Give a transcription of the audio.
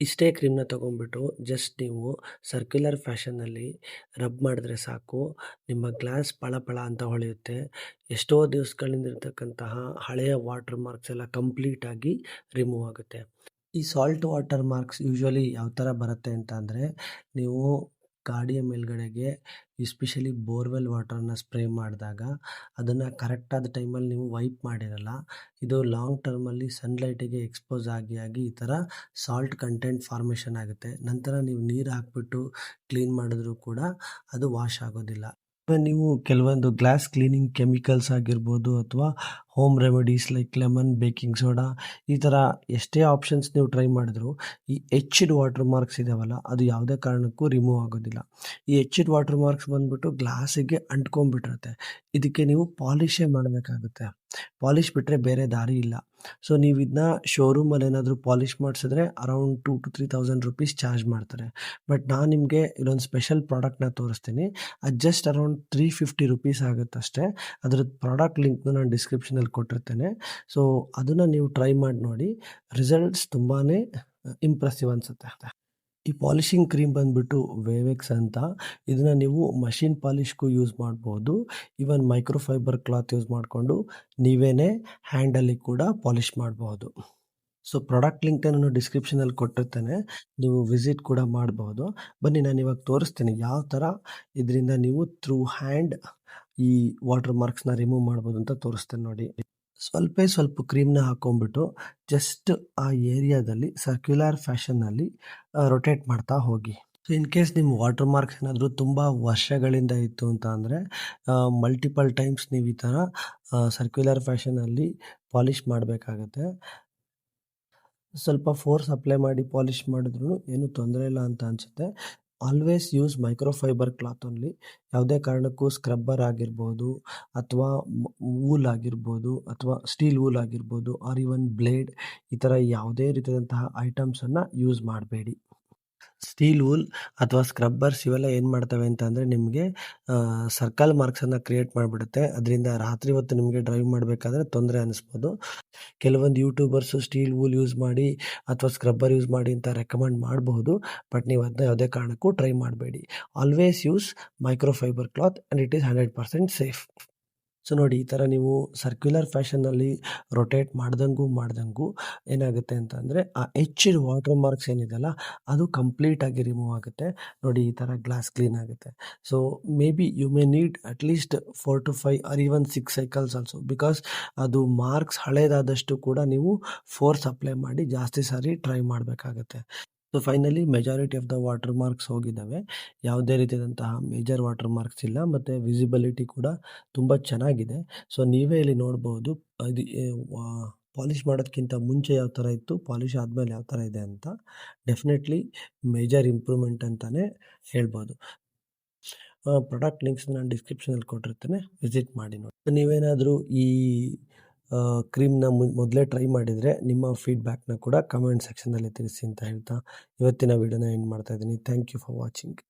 ಇಷ್ಟೇ ಕ್ರೀಮ್‌ನ ತಗೊಂಡ್ಬಿಟ್ಟು ಜಸ್ಟ್ ನೀವು ಸರ್ಕ್ಯುಲರ್ ಫ್ಯಾಷನ್ನಲ್ಲಿ ರಬ್ ಮಾಡಿದ್ರೆ ಸಾಕು. ನಿಮ್ಮ ಗ್ಲಾಸ್ ಪಳ ಅಂತ ಹೊಳೆಯುತ್ತೆ. ಎಷ್ಟೋ ದಿವಸಗಳಿಂದ ಇರ್ತಕ್ಕಂತಹ ಹಳೆಯ ವಾಟರ್ ಮಾರ್ಕ್ಸ್ ಎಲ್ಲ ಕಂಪ್ಲೀಟಾಗಿ ರಿಮೂವ್ ಆಗುತ್ತೆ. ಈ ಸಾಲ್ಟ್ ವಾಟರ್ ಮಾರ್ಕ್ಸ್ ಯೂಶುವಲಿ ಯಾವ ಥರ ಬರುತ್ತೆ ಅಂತ ಅಂದರೆ, ನೀವು ಗಾಡಿಯ ಮೇಲ್ಗಡೆಗೆ ಎಸ್ಪೆಷಲಿ ಬೋರ್ವೆಲ್ ವಾಟರ್ನ ಸ್ಪ್ರೇ ಮಾಡಿದಾಗ ಅದನ್ನು ಕರೆಕ್ಟಾದ ಟೈಮಲ್ಲಿ ನೀವು ವೈಪ್ ಮಾಡಿರಲ್ಲ. ಇದು ಲಾಂಗ್ ಟರ್ಮಲ್ಲಿ ಸನ್‌ಲೈಟಿಗೆ ಎಕ್ಸ್ಪೋಸ್ ಆಗಿ ಈ ಥರ ಸಾಲ್ಟ್ ಕಂಟೆಂಟ್ ಫಾರ್ಮೇಷನ್ ಆಗುತ್ತೆ. ನಂತರ ನೀವು ನೀರು ಹಾಕ್ಬಿಟ್ಟು ಕ್ಲೀನ್ ಮಾಡಿದ್ರೂ ಕೂಡ ಅದು ವಾಶ್ ಆಗೋದಿಲ್ಲ. ನೀವು ಕೆಲವೊಂದು ಗ್ಲಾಸ್ ಕ್ಲೀನಿಂಗ್ ಕೆಮಿಕಲ್ಸ್ ಆಗಿರ್ಬೋದು ಅಥವಾ home remedies like lemon, baking soda ಈ ಥರ ಎಷ್ಟೇ ಆಪ್ಷನ್ಸ್ ನೀವು ಟ್ರೈ ಮಾಡಿದ್ರು ಈ ಎಚ್ಡ್ ವಾಟರ್ ಮಾರ್ಕ್ಸ್ ಇದಾವಲ್ಲ ಅದು ಯಾವುದೇ ಕಾರಣಕ್ಕೂ ರಿಮೂವ್ ಆಗೋದಿಲ್ಲ. ಈ ಎಚ್ಡ್ ವಾಟರ್ ಮಾರ್ಕ್ಸ್ ಬಂದ್ಬಿಟ್ಟು ಗ್ಲಾಸಿಗೆ ಅಂಟ್ಕೊಂಡ್ಬಿಟ್ಟಿರುತ್ತೆ. ಇದಕ್ಕೆ ನೀವು ಪಾಲಿಷೇ ಮಾಡಬೇಕಾಗುತ್ತೆ. ಪಾಲಿಷ್ ಬಿಟ್ಟರೆ ಬೇರೆ ದಾರಿ ಇಲ್ಲ. ಸೊ ನೀವು ಇದನ್ನ ಶೋರೂಮಲ್ಲಿ ಏನಾದರೂ ಪಾಲಿಷ್ ಮಾಡಿಸಿದ್ರೆ ಅರೌಂಡ್ 2,000 to 3,000 ರೂಪೀಸ್ ಚಾರ್ಜ್ ಮಾಡ್ತಾರೆ. ಬಟ್ ನಾನು ನಿಮಗೆ ಇಲ್ಲೊಂದು ಸ್ಪೆಷಲ್ ಪ್ರಾಡಕ್ಟ್ನ ತೋರಿಸ್ತೀನಿ. ಅದು ಜಸ್ಟ್ ಅರೌಂಡ್ 350 ರೂಪೀಸ್ ಆಗುತ್ತಷ್ಟೇ. ಅದ್ರದ್ದು ಪ್ರಾಡಕ್ಟ್ ಲಿಂಕ್‌ನ ನಾನು ಡಿಸ್ಕ್ರಿಪ್ಷನಲ್ಲಿ ಕೊಟ್ಟಿರ್ತೇನೆ. ಸೊ ಅದನ್ನು ನೀವು ಟ್ರೈ ಮಾಡಿ ನೋಡಿ. ರಿಸಲ್ಟ್ಸ್ ತುಂಬಾ ಇಂಪ್ರೆಸಿವ್ ಅನಿಸುತ್ತೆ. ಈ ಪಾಲಿಷಿಂಗ್ ಕ್ರೀಮ್ ಬಂದ್ಬಿಟ್ಟು ವೇವೆಕ್ಸ್ ಅಂತ. ಇದನ್ನ ನೀವು ಮಷೀನ್ ಪಾಲಿಷ್‌ಗೂ ಯೂಸ್ ಮಾಡ್ಬೋದು. ಈವನ್ ಮೈಕ್ರೋಫೈಬರ್ ಕ್ಲಾತ್ ಯೂಸ್ ಮಾಡಿಕೊಂಡು ನೀವೇನೇ ಹ್ಯಾಂಡಲ್ಲಿ ಕೂಡ ಪಾಲಿಷ್ ಮಾಡಬಹುದು. ಸೊ ಪ್ರಾಡಕ್ಟ್ ಲಿಂಕ್‌ನ ನಾನು ಡಿಸ್ಕ್ರಿಪ್ಷನಲ್ಲಿ ಕೊಟ್ಟಿರ್ತೇನೆ. ನೀವು ವಿಸಿಟ್ ಕೂಡ ಮಾಡಬಹುದು. ಬನ್ನಿ ನಾನಿವಾಗ ತೋರಿಸ್ತೀನಿ ಯಾವ ಥರ ಇದರಿಂದ ನೀವು ಥ್ರೂ ಹ್ಯಾಂಡ್ ಈ ವಾಟರ್ ಮಾರ್ಕ್ಸ್‌ನ ರಿಮೂವ್ ಮಾಡ್ಬೋದು ಅಂತ ತೋರಿಸ್ತೇನೆ ನೋಡಿ. ಸ್ವಲ್ಪ ಕ್ರೀಮ್‌ನ ಹಾಕ್ಕೊಂಬಿಟ್ಟು ಜಸ್ಟ್ ಆ ಏರಿಯಾದಲ್ಲಿ ಸರ್ಕ್ಯುಲರ್ ಫ್ಯಾಷನ್ನಲ್ಲಿ ರೊಟೇಟ್ ಮಾಡ್ತಾ ಹೋಗಿ. ಸೊ ಇನ್ ಕೇಸ್ ನಿಮ್ಮ ವಾಟರ್ ಮಾರ್ಕ್ಸ್ ಏನಾದರೂ ತುಂಬ ವರ್ಷಗಳಿಂದ ಇತ್ತು ಅಂತ ಅಂದರೆ ಮಲ್ಟಿಪಲ್ ಟೈಮ್ಸ್ ನೀವು ಈ ಥರ ಸರ್ಕ್ಯುಲರ್ ಫ್ಯಾಷನಲ್ಲಿ ಪಾಲಿಷ್ ಮಾಡಬೇಕಾಗತ್ತೆ. ಸ್ವಲ್ಪ ಫೋರ್ಸ್ ಅಪ್ಲೈ ಮಾಡಿ ಪಾಲಿಷ್ ಮಾಡಿದ್ರೂ ಏನೂ ತೊಂದರೆ ಇಲ್ಲ ಅಂತ ಅನಿಸುತ್ತೆ. Always use microfibre cloth only. ಯಾವುದೇ ಕಾರಣಕ್ಕೂ ಸ್ಕ್ರಬ್ಬರ್ ಆಗಿರ್ಬೋದು ಅಥವಾ ವೂಲ್ ಆಗಿರ್ಬೋದು ಅಥವಾ ಸ್ಟೀಲ್ ವೂಲ್ ಆಗಿರ್ಬೋದು ಆರ್ ಈವನ್ ಬ್ಲೇಡ್ ಈ ಥರ ಯಾವುದೇ ರೀತಿಯಾದಂತಹ ಐಟಮ್ಸನ್ನು ಯೂಸ್ ಮಾಡಬೇಡಿ. ಸ್ಟೀಲ್ ವೂಲ್ ಅಥವಾ ಸ್ಕ್ರಬ್ಬರ್ಸ್ ಇವೆಲ್ಲ ಏನು ಮಾಡ್ತವೆ ಅಂತ ಅಂದರೆ ನಿಮಗೆ ಸರ್ಕಲ್ ಮಾರ್ಕ್ಸನ್ನು ಕ್ರಿಯೇಟ್ ಮಾಡಿಬಿಡುತ್ತೆ. ಅದರಿಂದ ರಾತ್ರಿ ಹೊತ್ತು ನಿಮಗೆ ಡ್ರೈವ್ ಮಾಡಬೇಕಾದ್ರೆ ತೊಂದರೆ ಅನ್ನಿಸ್ಬೋದು. ಕೆಲವೊಂದು ಯೂಟ್ಯೂಬರ್ಸು ಸ್ಟೀಲ್ ವೂಲ್ ಯೂಸ್ ಮಾಡಿ ಅಥವಾ ಸ್ಕ್ರಬ್ಬರ್ ಯೂಸ್ ಮಾಡಿ ಅಂತ ರೆಕಮೆಂಡ್ ಮಾಡಬಹುದು. ಬಟ್ ನೀವು ಅದನ್ನ ಯಾವುದೇ ಕಾರಣಕ್ಕೂ ಟ್ರೈ ಮಾಡಬೇಡಿ. Always use microfibre cloth and it is 100% safe. So ನೋಡಿ ಈ ಥರ ನೀವು ಸರ್ಕ್ಯುಲರ್ ಫ್ಯಾಷನ್ನಲ್ಲಿ ರೊಟೇಟ್ ಮಾಡ್ದಂಗೂ ಏನಾಗುತ್ತೆ ಅಂತ ಅಂದರೆ ಆ ಎಚ್ಡ್ ವಾಟರ್ ಮಾರ್ಕ್ಸ್ ಏನಿದೆಯಲ್ಲ ಅದು ಕಂಪ್ಲೀಟಾಗಿ ರಿಮೂವ್ ಆಗುತ್ತೆ. ನೋಡಿ ಈ ಥರ ಗ್ಲಾಸ್ ಕ್ಲೀನ್ ಆಗುತ್ತೆ. So may be you may need at least 4 to 5 or even 6 cycles also. Because ಅದು ಮಾರ್ಕ್ಸ್ ಹಳೇದಾದಷ್ಟು ಕೂಡ ನೀವು ಫೋರ್ಸ್ ಅಪ್ಲೈ ಮಾಡಿ ಜಾಸ್ತಿ ಸಾರಿ ಟ್ರೈ ಮಾಡಬೇಕಾಗತ್ತೆ. So finally majority of the water marks ಹೋಗಿದ್ದಾವೆ. ಯಾವುದೇ ರೀತಿಯಾದಂತಹ ಮೇಜರ್ ವಾಟರ್ ಮಾರ್ಕ್ಸ್ ಇಲ್ಲ ಮತ್ತು ವಿಸಿಬಿಲಿಟಿ ಕೂಡ ತುಂಬ ಚೆನ್ನಾಗಿದೆ. ಸೊ ನೀವೇ ಇಲ್ಲಿ ನೋಡ್ಬೋದು ಇದು ಪಾಲಿಷ್ ಮಾಡೋದಕ್ಕಿಂತ ಮುಂಚೆ ಯಾವ ಥರ ಇತ್ತು, ಪಾಲಿಷ್ ಆದಮೇಲೆ ಯಾವ ಥರ ಇದೆ ಅಂತ. ಡೆಫಿನೆಟ್ಲಿ ಮೇಜರ್ ಇಂಪ್ರೂವ್ಮೆಂಟ್ ಅಂತಲೇ ಹೇಳ್ಬೋದು. ಪ್ರಾಡಕ್ಟ್ ಲಿಂಕ್ಸ್ ನಾನು ಡಿಸ್ಕ್ರಿಪ್ಷನಲ್ಲಿ ಕೊಟ್ಟಿರ್ತೇನೆ, ವಿಸಿಟ್ ಮಾಡಿ ನೋಡಿ. ನೀವೇನಾದರೂ ಈ ಕ್ರೀಮ್‌ನ ಮೊದಲೇ ಟ್ರೈ ಮಾಡಿದರೆ ನಿಮ್ಮ ಫೀಡ್‌ಬ್ಯಾಕ್‌ನ ಕೂಡ ಕಮೆಂಟ್ ಸೆಕ್ಷನ್ನಲ್ಲಿ ತಿಳಿಸಿ ಅಂತ ಹೇಳ್ತಾ ಇವತ್ತಿನ ವಿಡಿಯೋನ ಎಂಡ್ ಮಾಡ್ತಾ ಇದ್ದೀನಿ. Thank you for watching.